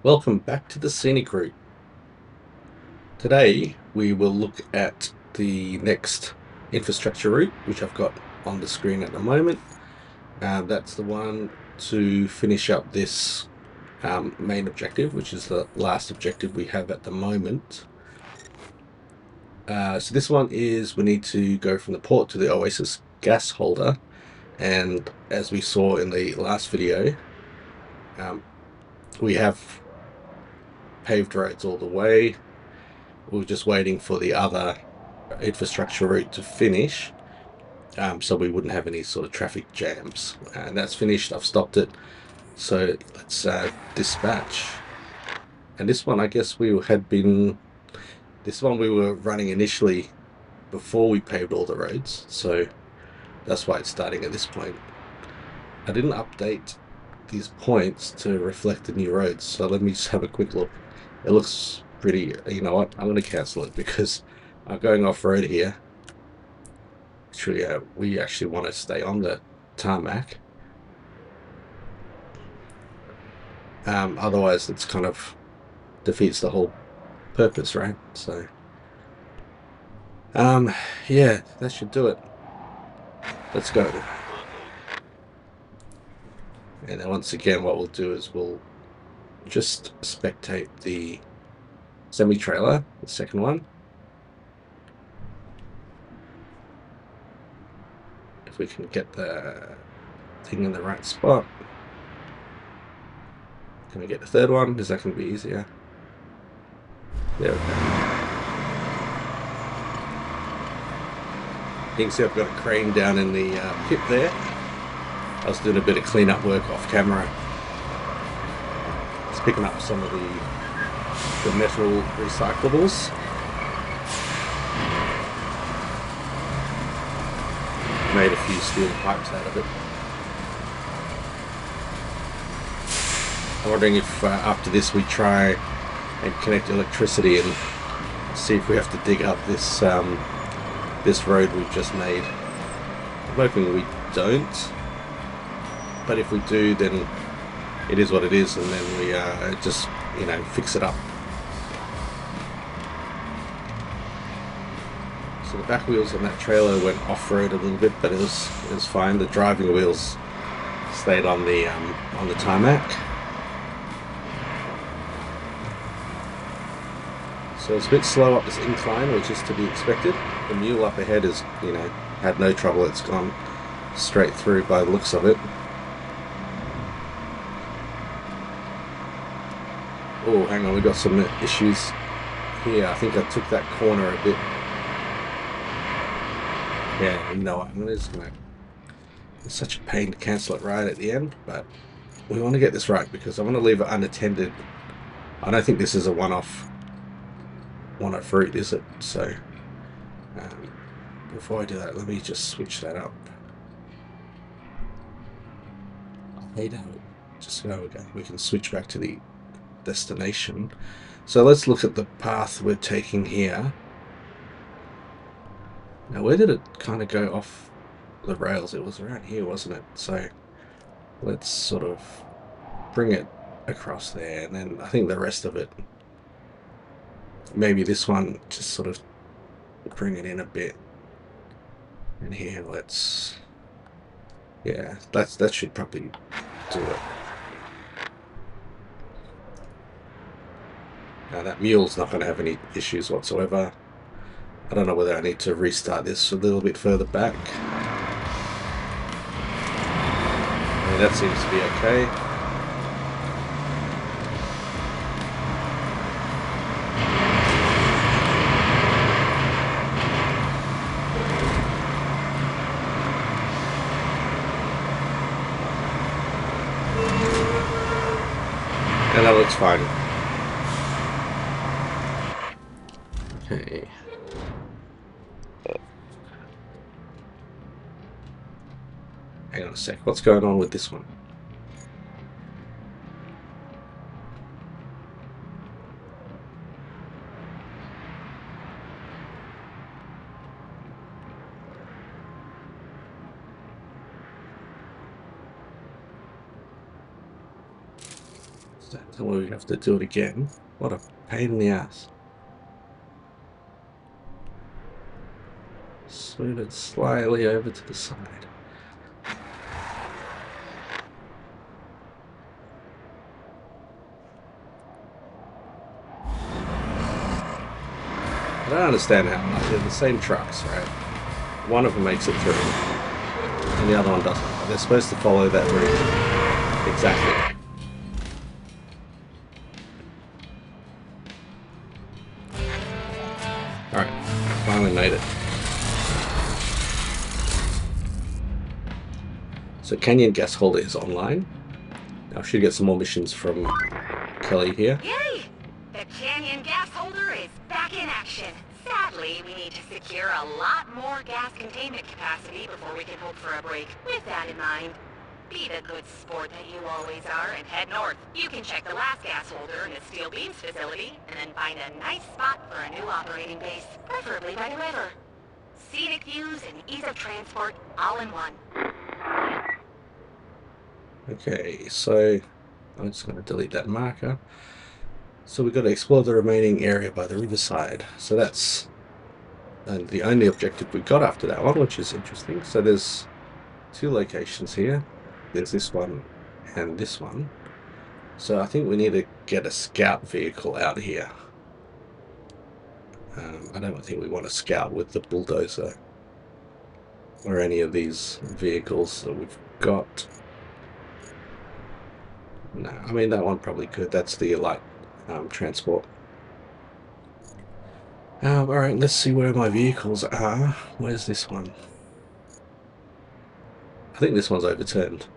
Welcome back to the Scenic Route. Today we will look at the next infrastructure route, which I've got on the screen at the moment. That's the one to finish up this main objective, which is the last objective we have at the moment. So this one is we need to go from the port to the Oasis gas holder, and as we saw in the last video, we have paved roads all the way. We're just waiting for the other infrastructure route to finish, so we wouldn't have any sort of traffic jams. And that's finished. I've stopped it. So let's dispatch. And this one, I guess this one we were running initially before we paved all the roads. So that's why it's starting at this point. I didn't update these points to reflect the new roads. So let me just have a quick look. It looks pretty, you know what? I'm going to cancel it because I'm going off road here. Actually, we actually want to stay on the tarmac. Otherwise, it's kind of defeats the whole purpose, right? So, yeah, that should do it. Let's go. And then once again, what we'll do is we'll just spectate the semi-trailer, the second one. If we can get the thing in the right spot. Can we get the third one? Is that going to be easier? There we go. You can see I've got a crane down in the pit there. I was doing a bit of cleanup work off camera. It's picking up some of the metal recyclables. Made a few steel pipes out of it. I'm wondering if after this we try and connect electricity and see if we have to dig up this this road we've just made. I'm hoping we don't, but if we do, then it is what it is, and then we just, you know, fix it up. So the back wheels on that trailer went off-road a little bit, but it was fine. The driving wheels stayed on the tarmac. So it's a bit slow up this incline, which is to be expected. The mule up ahead has, you know, had no trouble. It's gone straight through by the looks of it. Oh, hang on, we got some issues here. I think I took that corner a bit. Yeah, you know what, it's such a pain to cancel it right at the end, but we want to get this right because I want to leave it unattended. I don't think this is a one-off route, is it? So before I do that, let me just switch that up. Hey, just there we go. We can switch back to the destination. So let's look at the path we're taking here. Now, where did it kind of go off the rails? It was around here, wasn't it? So let's sort of bring it across there, and then I think the rest of it, maybe this one, just sort of bring it in a bit. And here, yeah, that should probably do it. Now that mule's not going to have any issues whatsoever. I don't know whether I need to restart this a little bit further back. I mean, that seems to be okay. And that looks fine. Okay. Hang on a sec. What's going on with this one? So we have to do it again. What a pain in the ass. Move it slightly over to the side. I don't understand how, like, they're the same trucks, right? One of them makes it through, and the other one doesn't. They're supposed to follow that route exactly. Alright, finally made it. So Canyon Gas Holder is online. I should get some more missions from Kelly here. Yay! The Canyon Gas Holder is back in action. Sadly, we need to secure a lot more gas containment capacity before we can hope for a break. With that in mind, be the good sport that you always are and head north. You can check the last gas holder in the Steel Beams facility and then find a nice spot for a new operating base, preferably by the river. Scenic views and ease of transport all in one. Okay, so I'm just going to delete that marker. So we've got to explore the remaining area by the riverside. So that's the only objective we got after that one, which is interesting. So there's two locations here. There's this one and this one. So I think we need to get a scout vehicle out here. I don't think we want to scout with the bulldozer or any of these vehicles that we've got. No, I mean that one probably could. That's the light transport. Alright, let's see where my vehicles are. Where's this one? I think this one's overturned.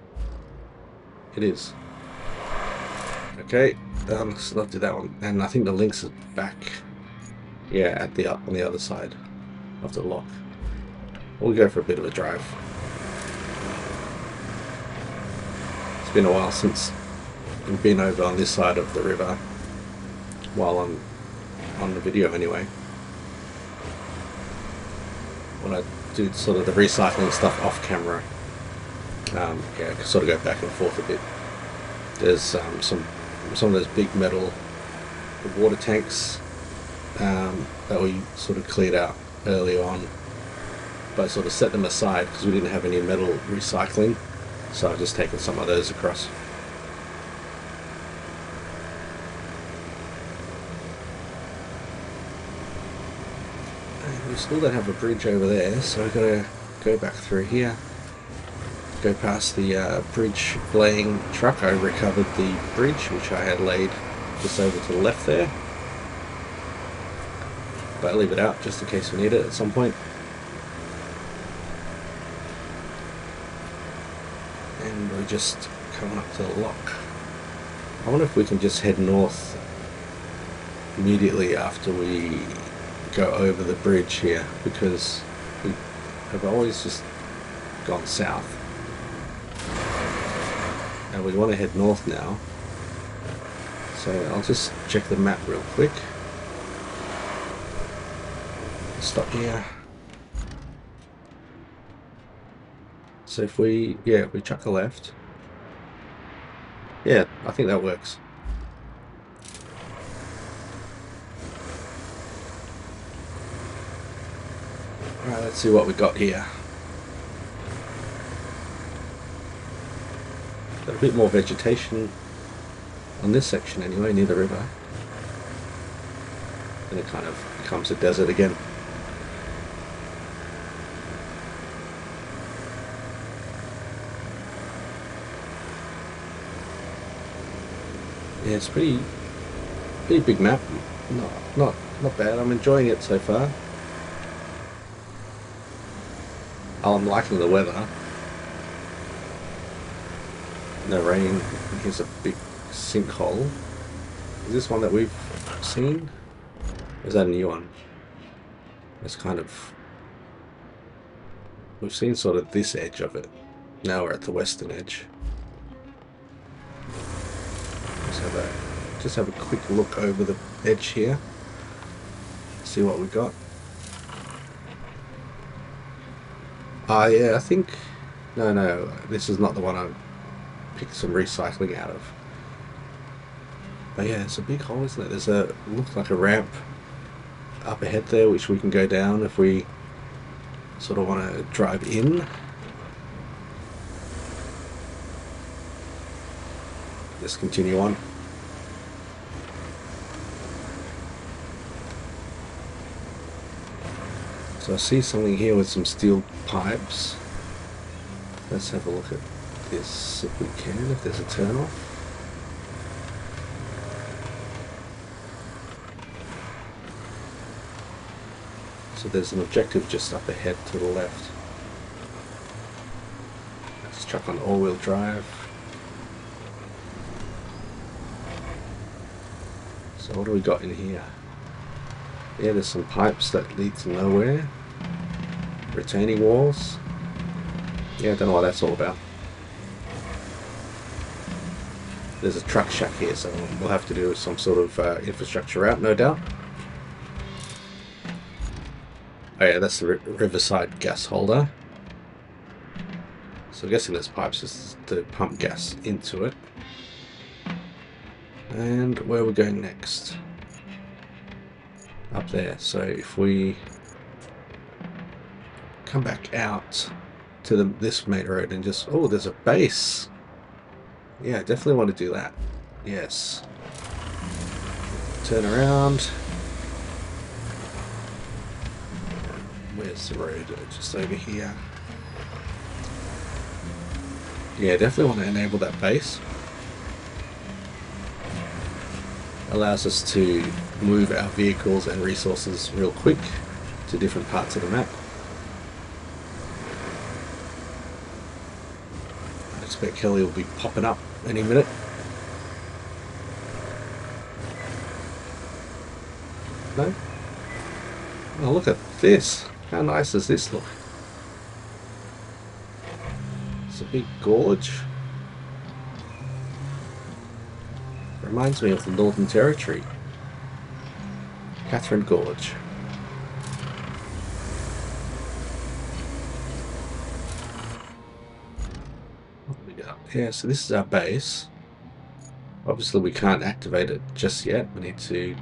It is. Okay, let's not do that one. And I think the Lynx is back. Yeah, at the on the other side of the lock. We'll go for a bit of a drive. It's been a while since we've been over on this side of the river. While I'm on the video anyway. When I do sort of the recycling stuff off camera, yeah, I can sort of go back and forth a bit. There's some of those big metal water tanks that we sort of cleared out early on, but I sort of set them aside because we didn't have any metal recycling, so I've just taken some of those across. We still don't have a bridge over there, so we've got to go back through here, go past the bridge laying truck. I recovered the bridge which I had laid just over to the left there, but I leave it out just in case we need it at some point. And we're just coming up to the lock. I wonder if we can just head north immediately after we go over the bridge here, because we have always just gone south and we want to head north now. So I'll just check the map real quick. Stop here. So if we chuck a left, yeah, I think that works. Alright, let's see what we got here. Got a bit more vegetation on this section anyway, near the river. And it kind of becomes a desert again. Yeah, it's pretty big map. Not bad. I'm enjoying it so far. I'm liking the weather. No rain. Here's a big sinkhole. Is this one that we've seen? Or is that a new one? It's kind of... We've seen sort of this edge of it. Now we're at the western edge. Just have a quick look over the edge here. See what we got. Yeah, I think... No, this is not the one I picked some recycling out of. Oh yeah, it's a big hole, isn't it? There's a looks like a ramp up ahead there, which we can go down if we sort of want to drive in. Just continue on. So I see something here with some steel pipes. Let's have a look at this if we can, if there's a turn off. So there's an objective just up ahead to the left. Let's chuck on all-wheel drive. So what do we got in here? Yeah, there's some pipes that lead to nowhere. Retaining walls. Yeah, I don't know what that's all about. There's a truck shack here, so we'll have to do some sort of infrastructure route, no doubt. Oh yeah, that's the riverside gas holder. So I'm guessing there's pipes just to pump gas into it. And where are we going next? Up there. So if we come back out to this main road and just... Oh, there's a base. Yeah, definitely want to do that. Yes. Turn around. Where's the road? Just over here. Yeah, definitely want to enable that base. Allows us to move our vehicles and resources real quick to different parts of the map. I expect Kelly will be popping up any minute. No? Oh, look at this. How nice does this look? It's a big gorge. Reminds me of the Northern Territory. Catherine Gorge. What do we got? Yeah, so this is our base. Obviously we can't activate it just yet. We need to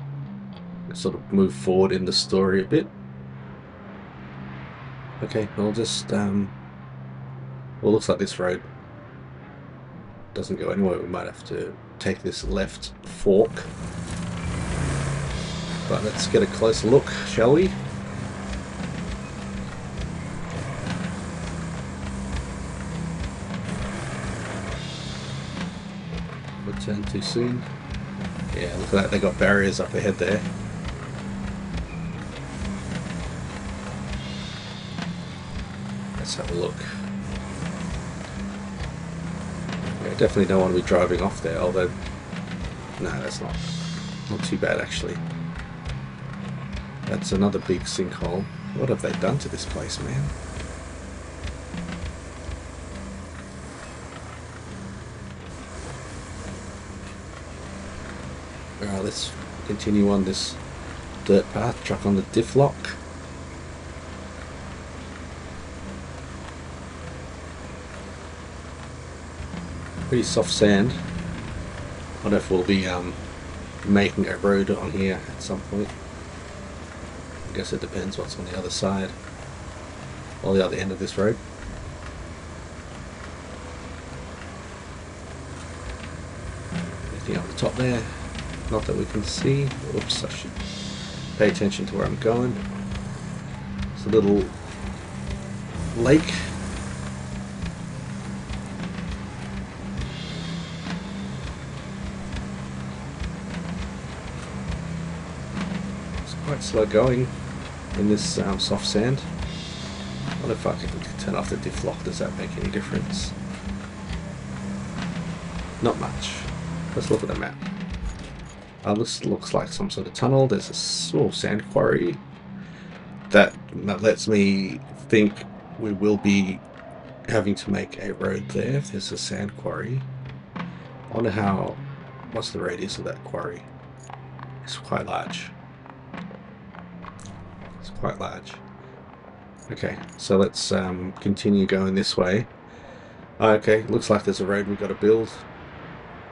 sort of move forward in the story a bit. Okay, I'll just well, looks like this road doesn't go anywhere. We might have to take this left fork. But let's get a closer look, shall we? We'll turn too soon. Yeah, look at that, they got barriers up ahead there. Let's have a look. Yeah, definitely don't want to be driving off there, although... No, that's not too bad actually. That's another big sinkhole. What have they done to this place, man? Alright, let's continue on this dirt path, truck on the diff lock. Pretty soft sand. I wonder if we'll be making a road on here at some point. I guess it depends what's on the other side, or the other end of this road. Anything up the top there? Not that we can see. Oops, I should pay attention to where I'm going. It's a little lake. It's quite slow going in this soft sand. I wonder if I can turn off the diff lock. Does that make any difference? Not much. Let's look at the map. This looks like some sort of tunnel. There's a small sand quarry. That lets me think we will be having to make a road there if there's a sand quarry. I wonder what's the radius of that quarry? It's quite large. It's quite large. Okay, so let's continue going this way. Oh, okay, looks like there's a road we've got to build.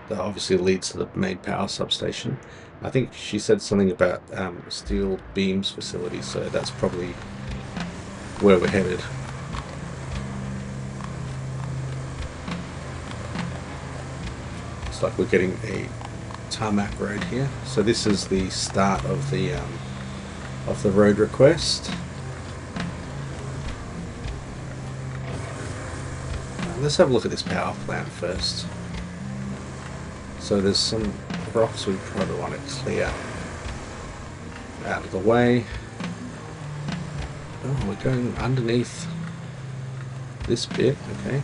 that obviously leads to the main power substation. I think she said something about steel beams facility, so that's probably where we're headed. Looks like we're getting a tarmac road here. So this is the start of the road request. Let's have a look at this power plant first. So there's some rocks we probably want to clear out of the way. Oh, we're going underneath this bit, okay.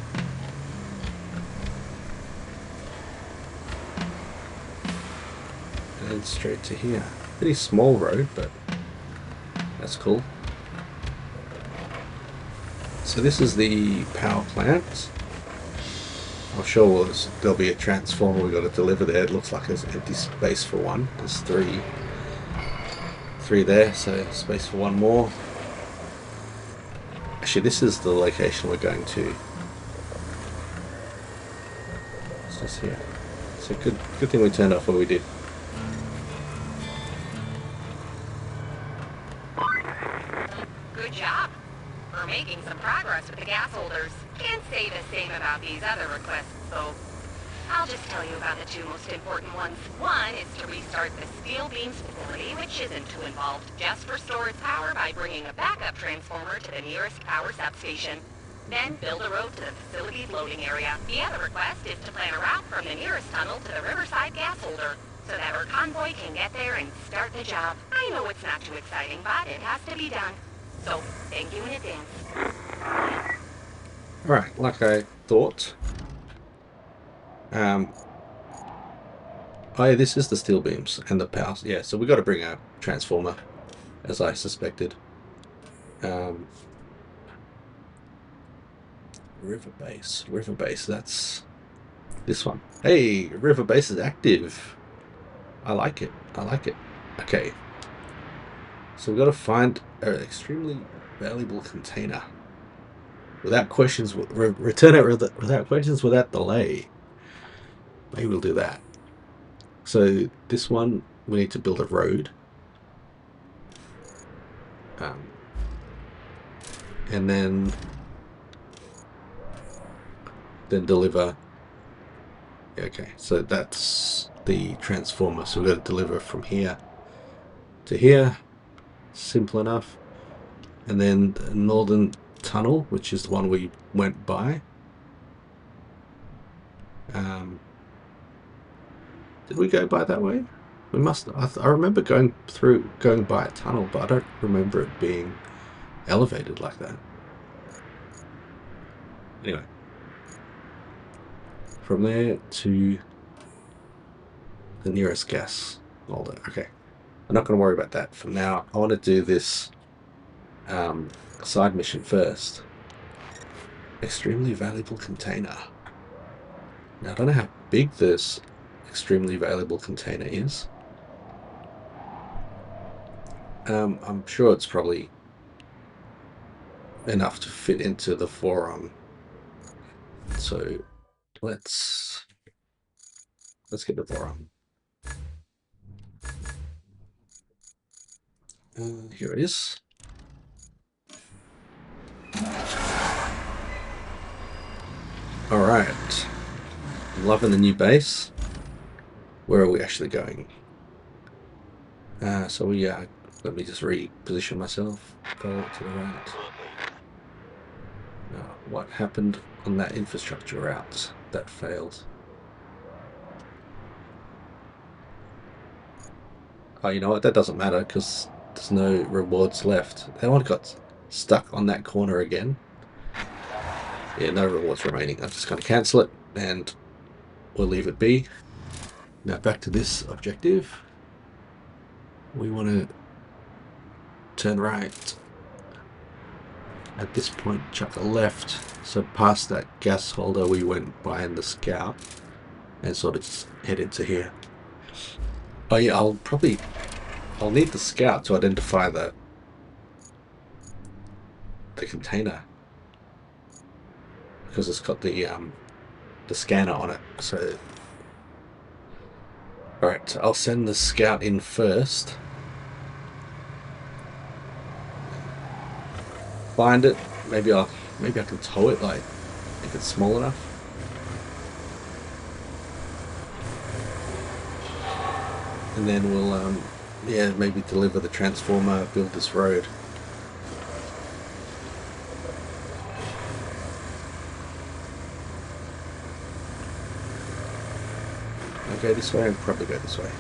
And straight to here. Pretty small road, but that's cool. So this is the power plant. I'm sure there'll be a transformer we've got to deliver there. It looks like there's empty space for one. There's three there, so space for one more. Actually, this is the location we're going to. It's just here. So good thing we turned off what we did. Good job. We're making some progress with the gas holders. Can't say the same about these other requests, though. I'll just tell you about the two most important ones. One is to restart the steel beams facility, which isn't too involved. Just restore its power by bringing a backup transformer to the nearest power substation. Then build a road to the facility's loading area. The other request is to plan a route from the nearest tunnel to the Riverside gas holder, so that our convoy can get there and start the job. I know it's not too exciting, but it has to be done. So, thank you in advance. Alright, like I thought. Oh yeah, this is the steel beams and the power. Yeah, so we got to bring a transformer, as I suspected. River base, that's this one. Hey, river base is active. I like it. Okay, so we've got to find an extremely valuable container. Without questions, return it without questions, without delay. Maybe we'll do that. So this one, we need to build a road. And then deliver. Okay, so that's the transformer. So we've got to deliver from here to here. Simple enough. And then the northern tunnel, which is the one we went by. Did we go by that way? We must. I remember going by a tunnel, but I don't remember it being elevated like that. Anyway, from there to the nearest gas holder. Okay, I'm not going to worry about that for now. I want to do this side mission first. Extremely valuable container. Now I don't know how big this extremely valuable container is. I'm sure it's probably enough to fit into the forearm. So let's get the forearm. Here it is. All right. I'm loving the new base. Where are we actually going? So we let me just reposition myself. Go to the right. What happened on that infrastructure route that failed? Oh, you know what? That doesn't matter because there's no rewards left. That one got stuck on that corner again. Yeah, no rewards remaining. I'm just going to cancel it and we'll leave it be. Now back to this objective. We want to turn right. At this point, chuck a left. So past that gas holder we went by in the scout and sort of just head into here. Oh yeah, I'll need the scout to identify the container because it's got the scanner on it. So Alright, I'll send the scout in first. Find it. Maybe I can tow it, like, if it's small enough. And then we'll, yeah, maybe deliver the transformer, build this road. I'll go this way and probably go this way.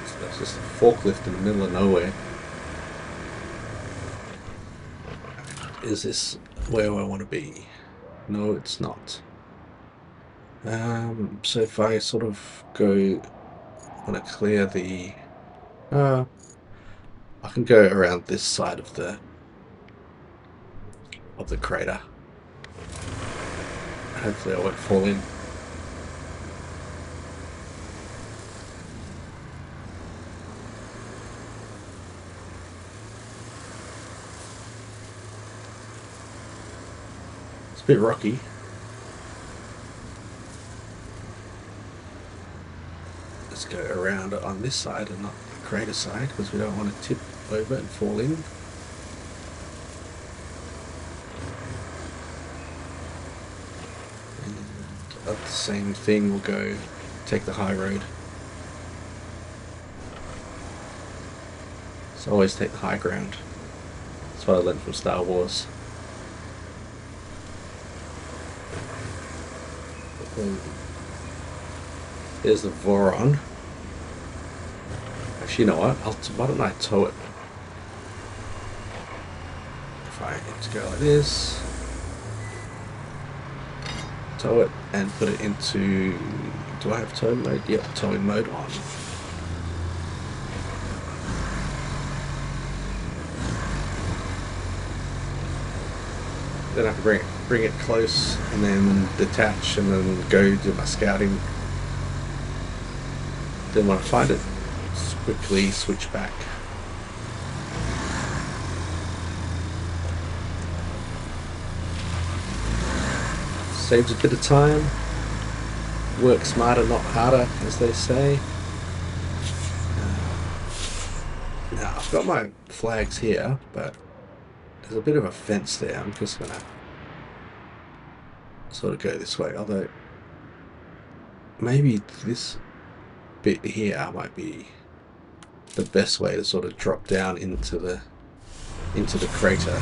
So that's just a forklift in the middle of nowhere. Is this where I want to be? No, it's not. So if I sort of go, want to clear the, I can go around this side of the crater. Hopefully I won't fall in. It's a bit rocky. Let's go around on this side and not the crater side, because we don't want to tip over and fall in. And at the same thing, we'll go take the high road. So always take the high ground. That's what I learned from Star Wars. Here's the Voron. Actually, you know what? Why don't I tow it? If I just go like this, tow it, and put it into. Do I have tow mode? Yep, towing mode on. Then I can bring it close, and then detach, and then go do my scouting. Then when I find it, just quickly switch back. Saves a bit of time. Work smarter, not harder, as they say. Now I've got my flags here, but there's a bit of a fence there. I'm just gonna sort of go this way, although maybe this bit here might be the best way to sort of drop down into the crater.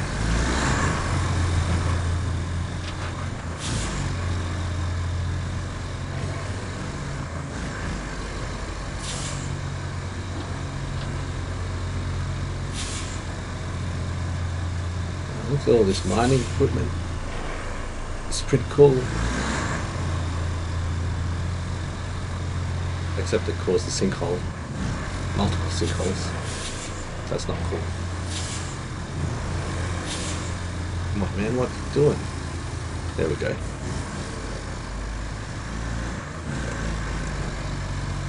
Look at all this mining equipment. It's pretty cool. Except it caused a sinkhole. Multiple sinkholes. That's not cool. Come on, man, what are you doing? There we go.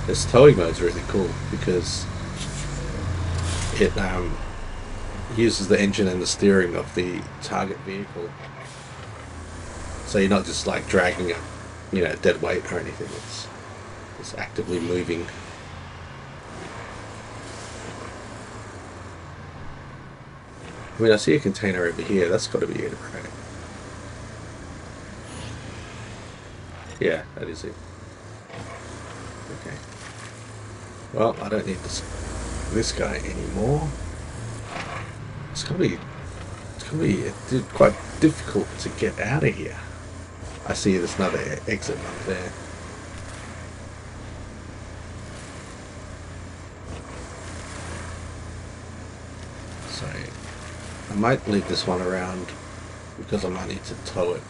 This towing mode's really cool because it uses the engine and the steering of the target vehicle. So you're not just like dragging a dead weight or anything. It's actively moving. I mean, I see a container over here. That's got to be it, right? Yeah, that is it. Okay. Well, I don't need this guy anymore. It's gonna be quite difficult to get out of here. I see there's another exit up there. So I might leave this one around because I might need to tow it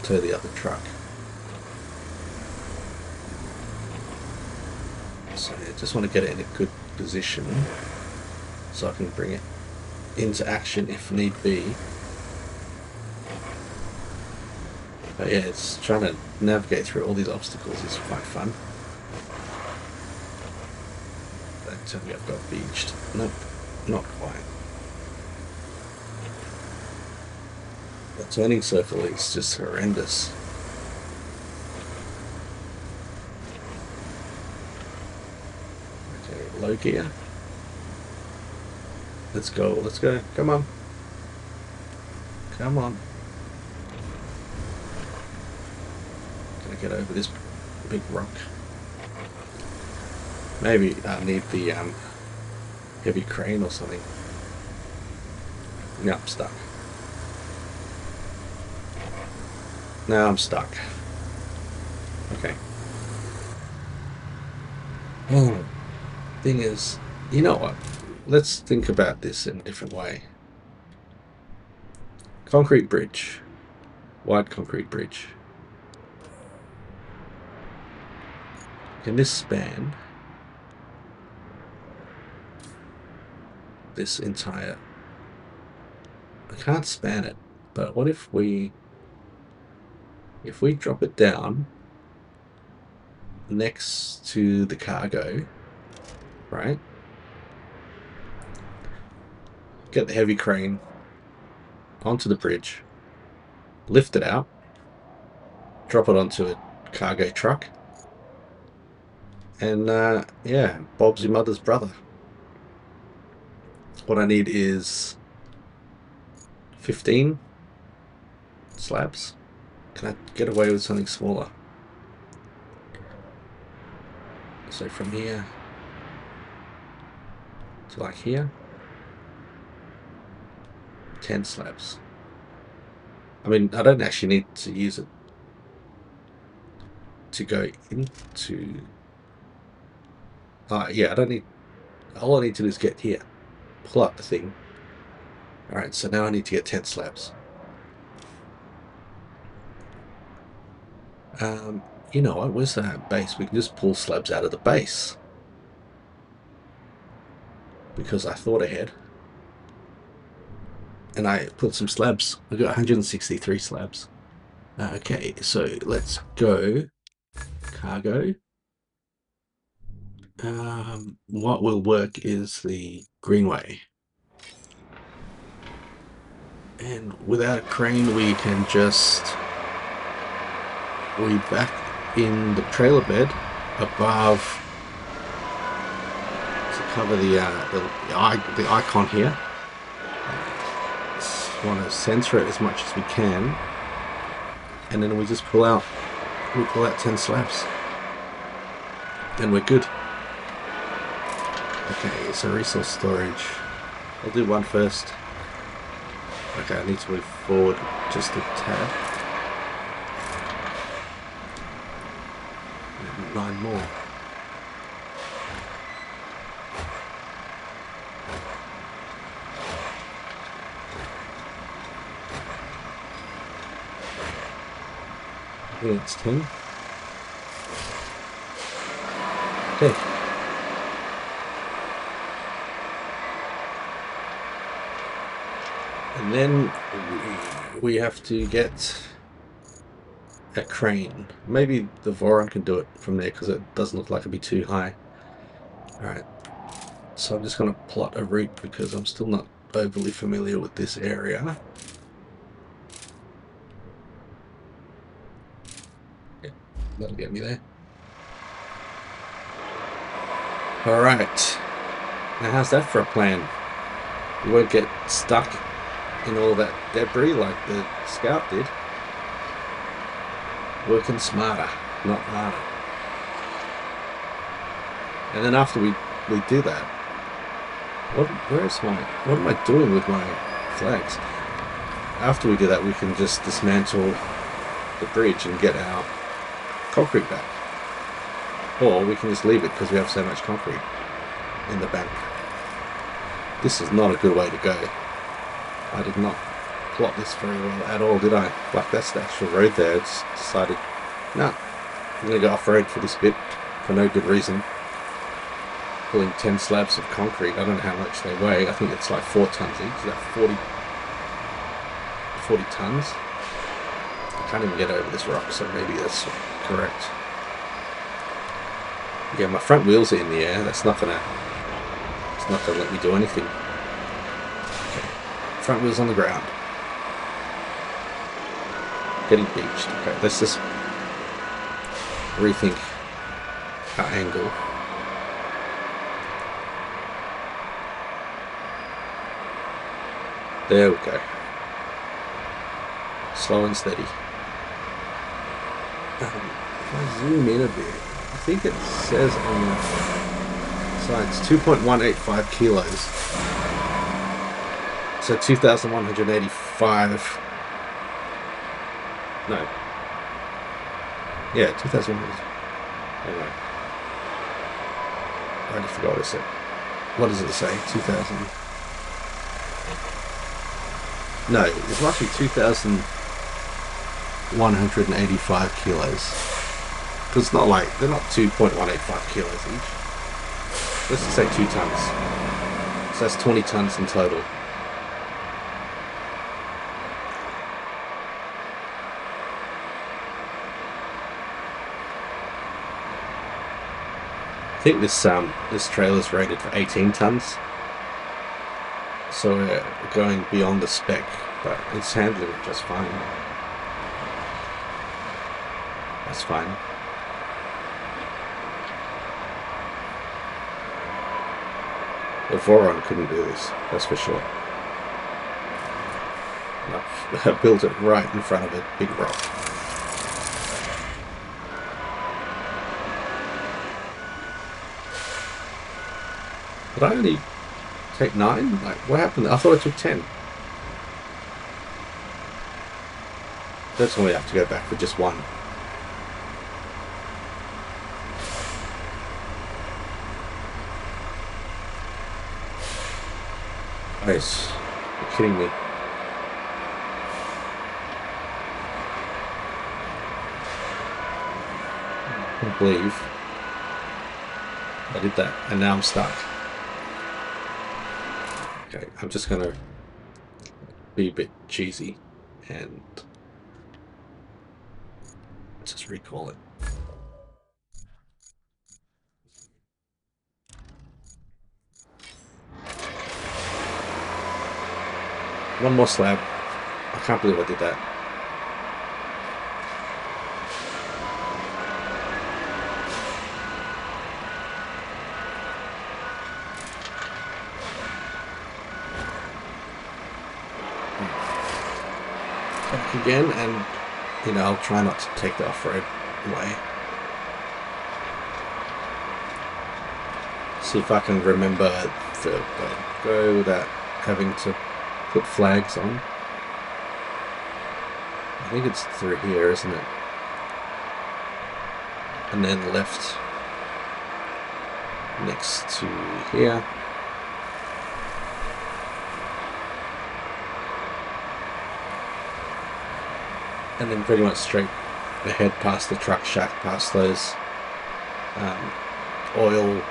to the other truck. So I just want to get it in a good position so I can bring it into action if need be. But yeah, it's trying to navigate through all these obstacles is quite fun. Don't tell me I've got beached. Nope, not quite. The turning circle is just horrendous. Okay, low gear. Let's go, let's go. Come on. Come on. Gonna get over this big rock. Maybe I need the heavy crane or something. No, I'm stuck. Now I'm stuck. Okay. Oh, thing is, you know what? Let's think about this in a different way. Concrete bridge. Wide concrete bridge. Can this span this entire... I can't span it, but what if we drop it down next to the cargo, right? Get the heavy crane onto the bridge, lift it out, drop it onto a cargo truck, and yeah, Bob's your mother's brother. What I need is 15 slabs. Can I get away with something smaller? So from here to like here, 10 slabs. I mean, I don't actually need to use it to go into... yeah, I don't need... All I need to do is get here, pull up the thing. Alright, so now I need to get 10 slabs. You know what? Where's that base? We can just pull slabs out of the base. Because I thought ahead. And I put some slabs. I got 163 slabs. Okay, so let's go cargo. What will work is the greenway. And without a crane, we can just... We back in the trailer bed above to cover the icon here. Just want to center it as much as we can, and then we just pull out 10 slabs, and we're good. Okay, so resource storage. I'll do one first. Okay, I need to move forward just a tad. 9 more. Yeah, it's 10. Okay. And then we have to get a crane. Maybe the Voron can do it from there because it doesn't look like it'd be too high. Alright, so I'm just going to plot a route because I'm still not overly familiar with this area. Yeah, that'll get me there. Alright, now how's that for a plan? You won't get stuck in all that debris like the Scout did. Working smarter, not harder. And then after we do that, what am I doing with my flags? After we do that, we can just dismantle the bridge and get our concrete back. Or we can just leave it because we have so much concrete in the bank. This is not a good way to go. I did not plot this very well at all, did I? Like, that's the actual road there. I just decided, no, I'm going to go off-road for this bit for no good reason. Pulling 10 slabs of concrete. I don't know how much they weigh. I think it's like 4 tons each. Is that 40 tons? I can't even get over this rock, so maybe that's correct. Yeah, my front wheels are in the air. That's not gonna... It's not gonna let me do anything. Okay. Front wheels on the ground. getting beached. Okay, let's just rethink our angle. There we go. Slow and steady. If I zoom in a bit, I think it says on the side it's 2.185 kilos. So 2,185. No. Yeah, 2,000. Anyway. I already forgot what it said. What does it say? 2,000. No, it's roughly 2,185 kilos. Because it's not like, they're not 2.185 kilos each. Let's just say 2 tons. So that's 20 tons in total. I think this trailer's rated for 18 tons. So we're going beyond the spec, but it's handling it just fine. That's fine. The Voron couldn't do this, that's for sure. I built it right in front of a big rock. Did I only take 9? Like, what happened? I thought I took 10. That's when we have to go back for just 1. Nice. You're kidding me. I can't believe I did that, and now I'm stuck. Okay, I'm just gonna be a bit cheesy and just recall it. One more slab. I can't believe I did that. Back again, and you know, I'll try not to take the off-road way. See if I can remember to go without having to put flags on. I think it's through here, isn't it? And then left next to here. And then pretty much straight ahead past the truck shack, past those oil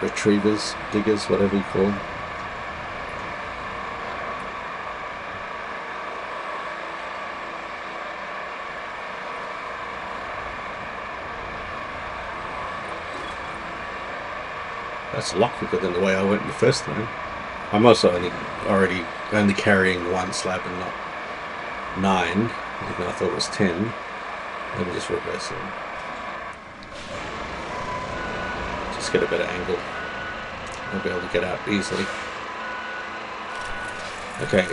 retrievers, diggers, whatever you call them. That's a lot quicker than the way I went the first time. I'm also already carrying 1 slab and not 9, even though I thought it was 10. Let me just reverse it. Just get a better angle. I'll be able to get out easily. Okay.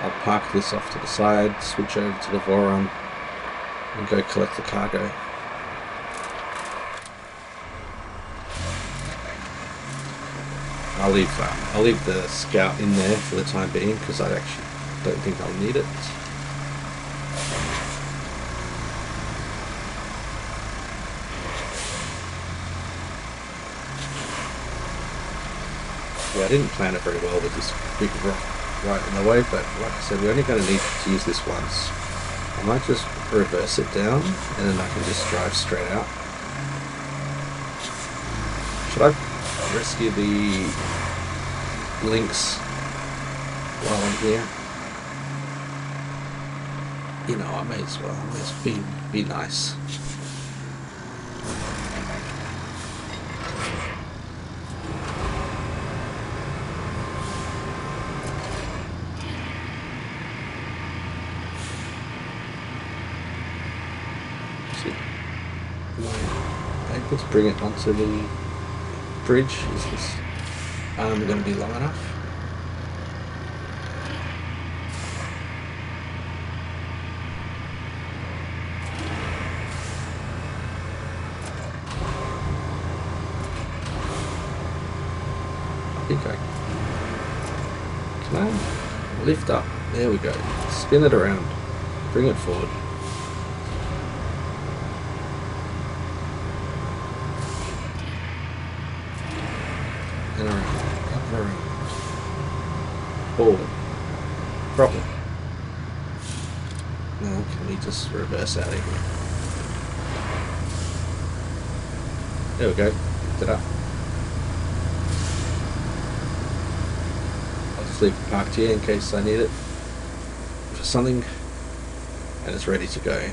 I'll park this off to the side, switch over to the Voron, and go collect the cargo. I'll leave the Scout in there for the time being because I actually don't think I'll need it. Yeah, I didn't plan it very well with this big rock right in the way, but like I said, we're only going to need to use this once. I might just reverse it down and then I can just drive straight out. Should I rescue the links while I'm here? You know, I may as well. I may as well be nice. Am I able to bring it onto the bridge? Is this arm going to be long enough? I think I can. I lift up. There we go. Spin it around. Bring it forward. And around. Up and around. Forward. Properly. Now, can we just reverse out of here? There we go. Lift it up. I'll just leave it parked here in case I need it for something. And it's ready to go.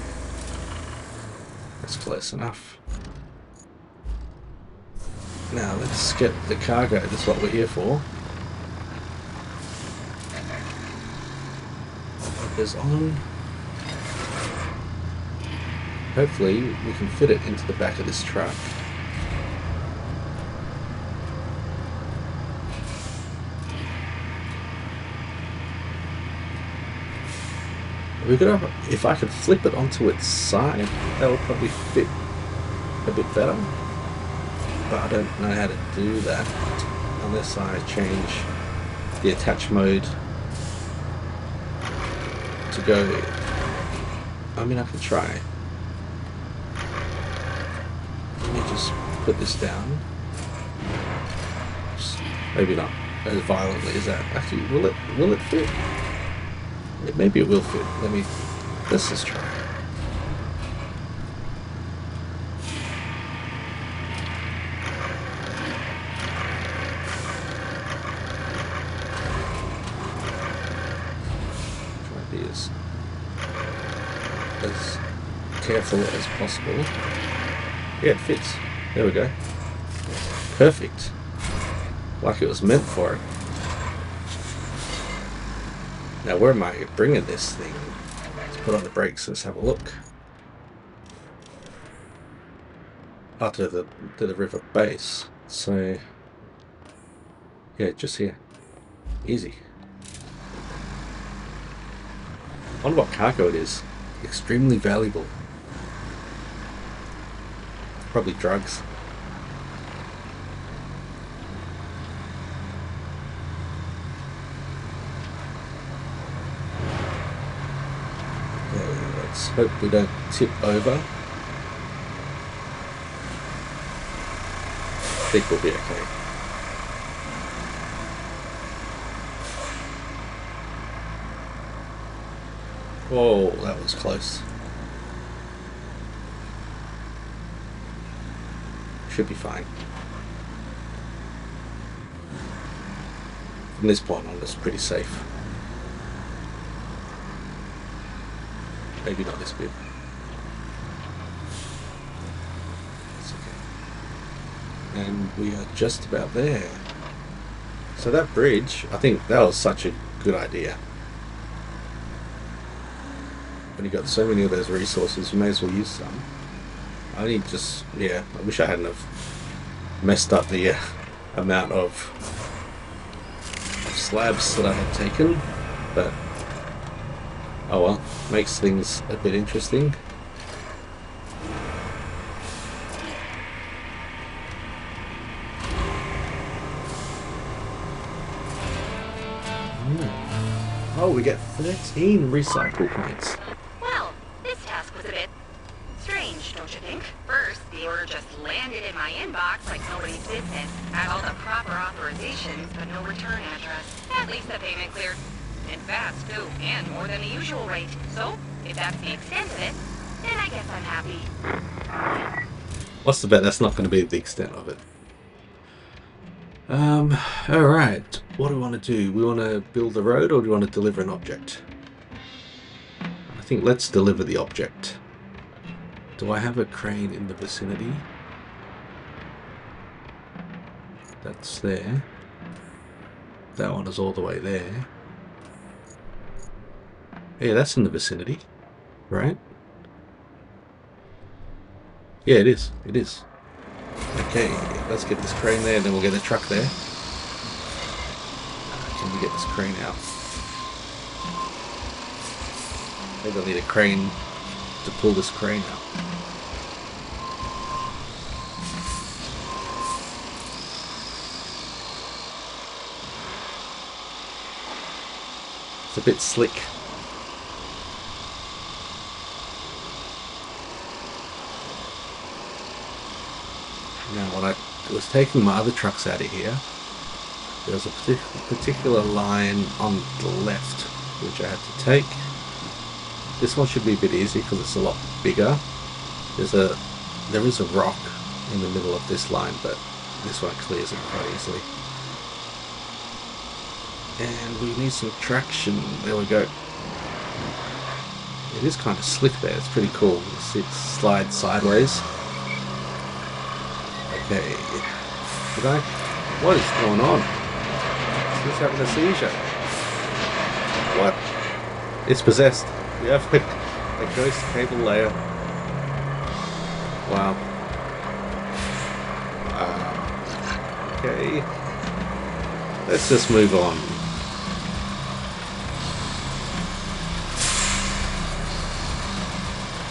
That's close enough. Now let's get the cargo. That's what we're here for. What is on? Hopefully we can fit it into the back of this truck. We could have, if I could flip it onto its side, that would probably fit a bit better. But I don't know how to do that unless I change the attach mode to go. I mean, I can try. Let me just put this down. Maybe not as violently as that. Actually, will it fit? Maybe it will fit. Let's just try. Try to be as careful as possible. Yeah, it fits. There we go. Perfect. Like it was meant for it. Now, where am I bringing this thing? Let's put on the brakes. Let's have a look. Oh, to the river base. So, yeah, just here. Easy. I wonder what cargo it is. Extremely valuable. Probably drugs. Let's hope we don't tip over. I think we'll be okay. Whoa, that was close. Should be fine. From this point on, it's pretty safe. Maybe not this bit. It's okay. And we are just about there. So that bridge, I think that was such a good idea. When you've got so many of those resources, you may as well use some. I wish I hadn't have messed up the amount of slabs that I had taken, but oh well, makes things a bit interesting. Oh, we get 13 recycle points. Well, this task was a bit strange, don't you think? First, the order just landed in my inbox like nobody's business. Had all the proper authorizations, but no return address. At least the payment cleared. And fast, too, and more than the usual rate. So, if that's the extent of it, then I guess I'm happy. What's the bet that's not going to be the extent of it? Alright. What do we want to do? We want to build the road or do we want to deliver an object? I think let's deliver the object. Do I have a crane in the vicinity? That's there. That one is all the way there. Yeah, that's in the vicinity, right? Yeah, it is. It is. Okay, let's get this crane there, and then we'll get the truck there. Can we get this crane out? Maybe I'll need a crane to pull this crane out. It's a bit slick. Now, when I was taking my other trucks out of here, there was a particular line on the left which I had to take. This one should be a bit easier because it's a lot bigger. There is a rock in the middle of this line, but this one clears it quite easily. And we need some traction. There we go. It is kind of slick there. It's pretty cool. You see it slide sideways. Okay. Did I? What is going on? Is this having a seizure? What? It's possessed. We have a ghost cable layer. Wow. Okay. Let's just move on.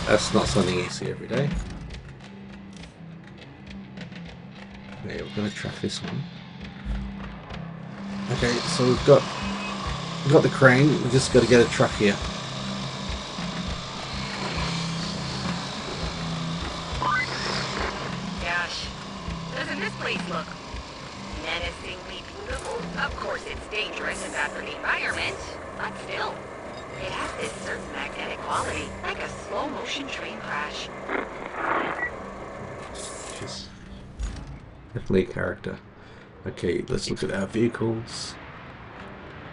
That's not something you see every day. Okay, we're going to track this one. Okay, so we've got the crane. We just got to get a truck here. Gosh, doesn't this place look menacingly beautiful? Of course, it's dangerous and bad for the environment, but still, it has this certain magnetic quality, like a slow-motion train crash. She's definitely a character. Okay, let's look at our vehicles.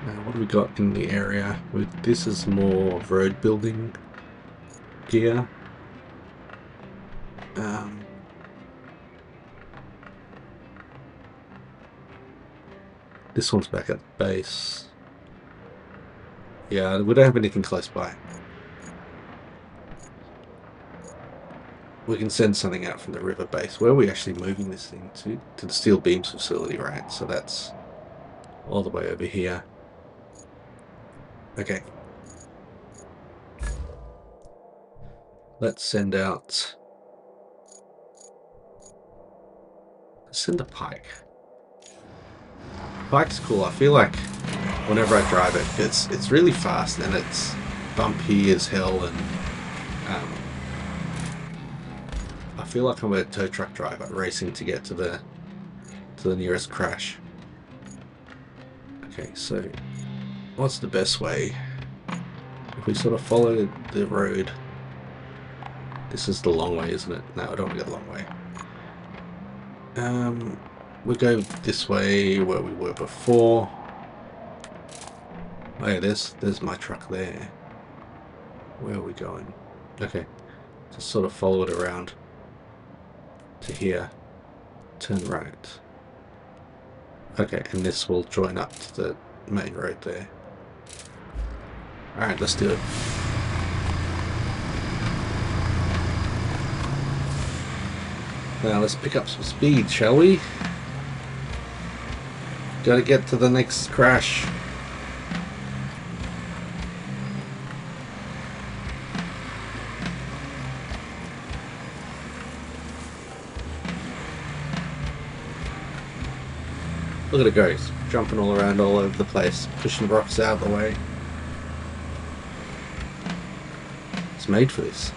Now, what do we got in the area? This is more road building gear. This one's back at the base. Yeah, we don't have anything close by. We can send something out from the river base. Where are we actually moving this thing to? To the steel beams facility, right? So that's all the way over here. Okay. Let's send out... Send a pike. Pike's cool. I feel like whenever I drive it, it's really fast and it's bumpy as hell, and I feel like I'm a tow truck driver racing to get to the nearest crash. Okay, so what's the best way? If we sort of follow the road, this is the long way, isn't it? No, I don't want to go the long way. We'll go this way where we were before. Oh yeah, there's my truck there. Where are we going? Okay, just sort of follow it around to here. Turn right. Okay, and this will join up to the main road there. Alright, let's do it. Now let's pick up some speed, shall we? Gotta get to the next crash. Look at it go, it's jumping all around all over the place, pushing the rocks out of the way. It's made for this.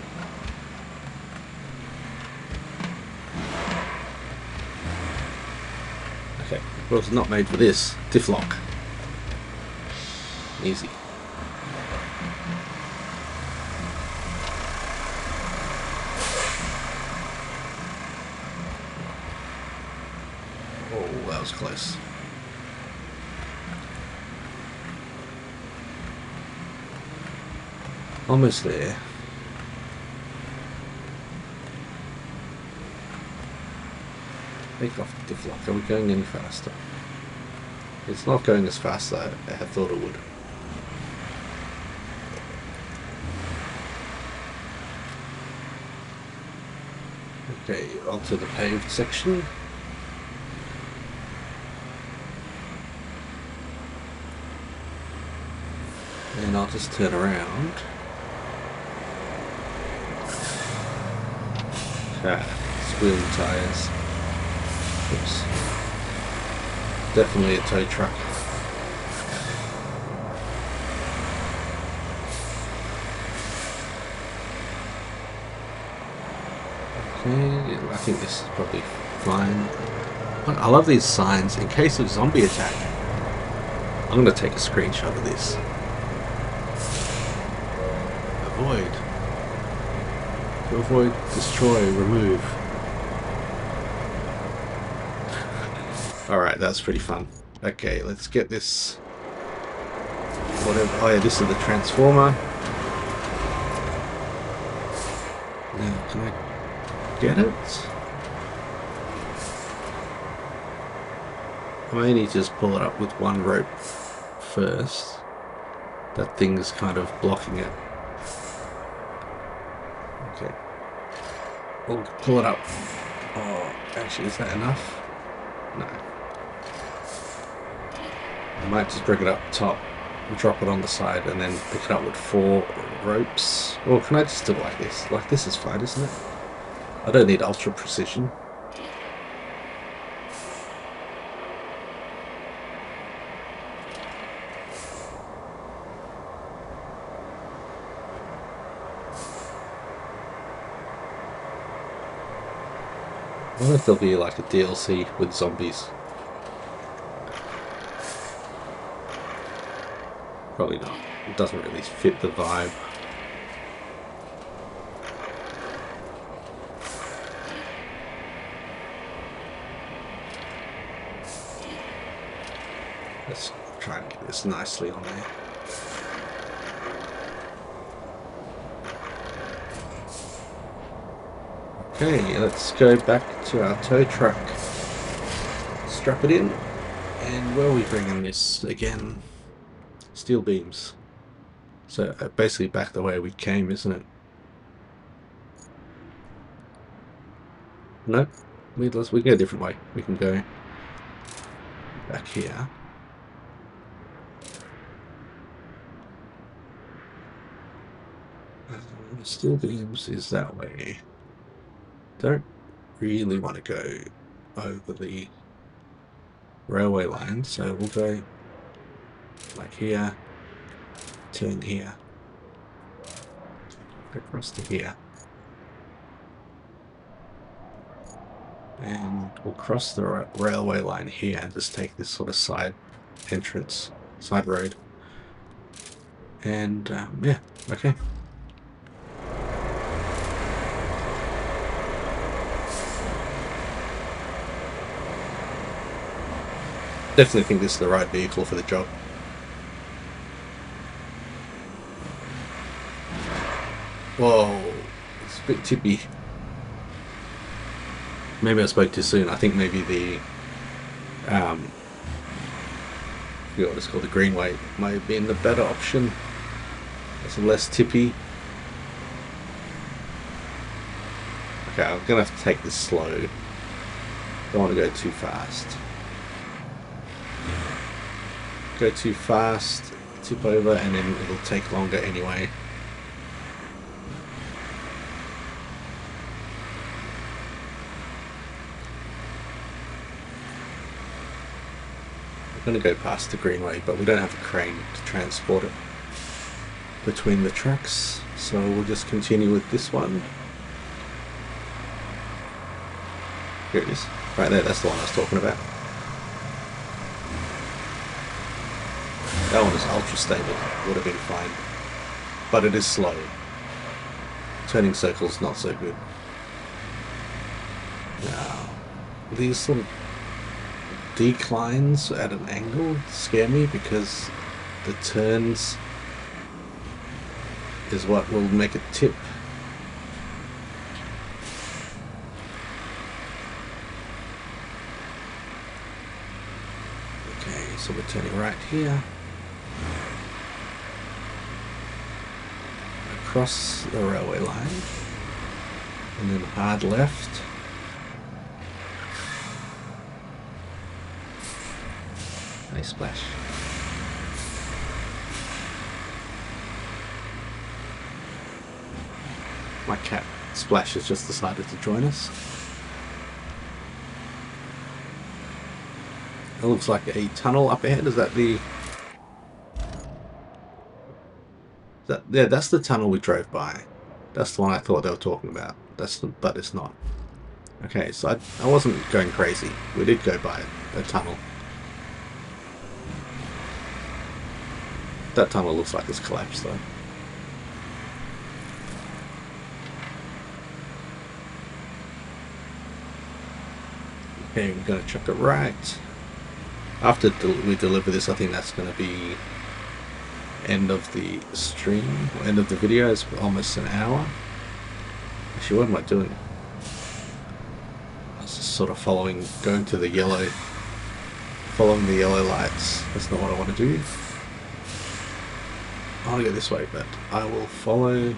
Okay, well, it's not made for this. Diff lock. Easy. Oh, that was close. Almost there. Take off the diff lock. Are we going any faster? It's not going as fast as I had thought it would. Okay, onto the paved section. And I'll just turn around. Squealing tires. Oops. Definitely a tow truck. Okay, I think this is probably fine. I love these signs in case of zombie attack. I'm going to take a screenshot of this. Avoid. To avoid, destroy, remove. Alright, that's pretty fun. Okay, let's get this. Whatever. Oh yeah, this is the transformer. Now, can I get it? I may need to just pull it up with one rope first. That thing's kind of blocking it. Okay. We'll pull it up. Oh, actually, is that enough? No. I might just bring it up top, drop it on the side, and then pick it up with 4 ropes. Or can I just do it like this? Like this is fine, isn't it? I don't need ultra precision. I wonder if there'll be like a DLC with zombies. Probably not. It doesn't really fit the vibe. Let's try and get this nicely on there. Okay, let's go back to our tow truck. Strap it in. And where are we bringing this again? Steel beams. So basically back the way we came, isn't it? Nope. We can go a different way. We can go back here. Steel beams is that way. Don't really want to go over the railway line, so we'll go like here, turn here, across to here, and we'll cross the railway line here and just take this sort of side entrance, side road, and yeah, okay. Definitely think this is the right vehicle for the job. Whoa, it's a bit tippy. Maybe I spoke too soon. I think maybe the I forget what it's called, the greenway might have been the better option. It's less tippy. Okay, I'm gonna have to take this slow. Don't want to go too fast. Go too fast, tip over, and then it'll take longer anyway. I'm going to go past the greenway, but we don't have a crane to transport it between the tracks, so we'll just continue with this one. Here it is, right there, that's the one I was talking about. That one is ultra stable, would have been fine. But it is slow. Turning circles not so good. Now, these sort of declines at an angle scare me because the turns is what will make it tip. Okay, so we're turning right here. Across the railway line. And then hard left. Hey, Splash. My cat Splash has just decided to join us. It looks like a tunnel up ahead. Is that the... yeah, that's the tunnel we drove by. That's the one I thought they were talking about. But it's not. Okay, so I wasn't going crazy. We did go by a tunnel. That tunnel looks like it's collapsed though. Okay, we're gonna chuck it right. After we deliver this, I think that's gonna be end of the stream, end of the video. It's almost an hour. Actually, what am I doing? I was just sort of going to the yellow, following the yellow lights. That's not what I want to do. I want to go this way, but I will follow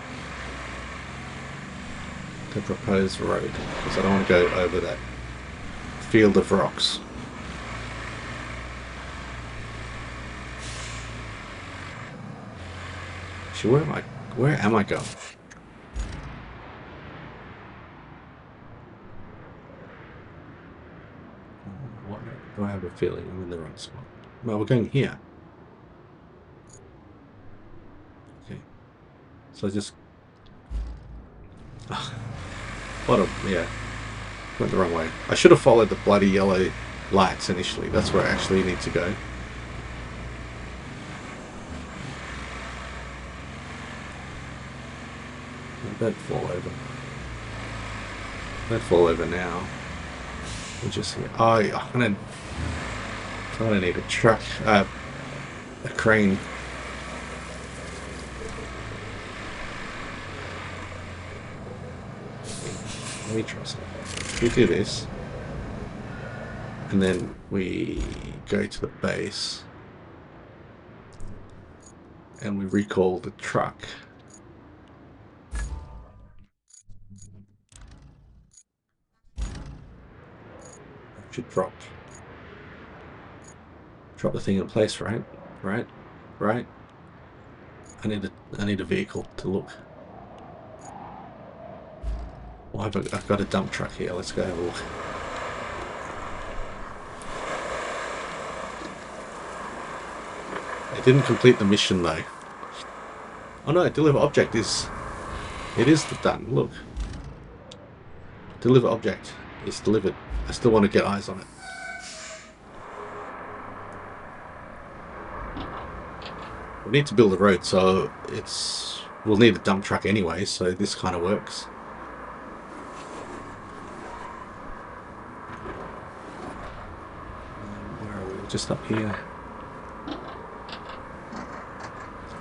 the proposed road because I don't want to go over that field of rocks. Actually, where am I going? What do I have a feeling I'm in the wrong spot? Well, we're going here. Okay. So just... yeah. Went the wrong way. I should have followed the bloody yellow lights initially. That's where I actually need to go. Don't fall over. Don't fall over now. We're just here. Oh, yeah, I'm gonna need a truck, a crane. Let me try something. We do this, and then we go to the base, and we recall the truck. Should drop the thing in place, right? Right. I need a vehicle to look. Well, I've got a dump truck here. Let's go have a look. I didn't complete the mission though. Oh no, deliver object is... It is done. Look. Deliver object is delivered. I still want to get eyes on it. We need to build a road, so we'll need a dump truck anyway, so this kind of works. Where are we? Just up here.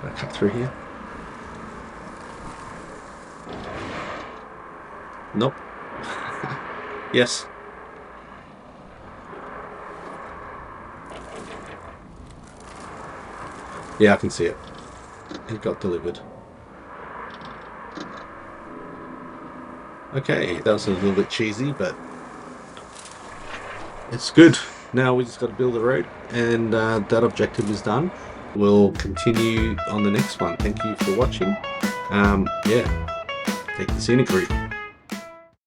Gonna cut through here. Nope. Yes. Yeah, I can see it. It got delivered. Okay, that was a little bit cheesy, but it's good. Now we just got to build the road, and that objective is done. We'll continue on the next one. Thank you for watching. Yeah, take the scenic route.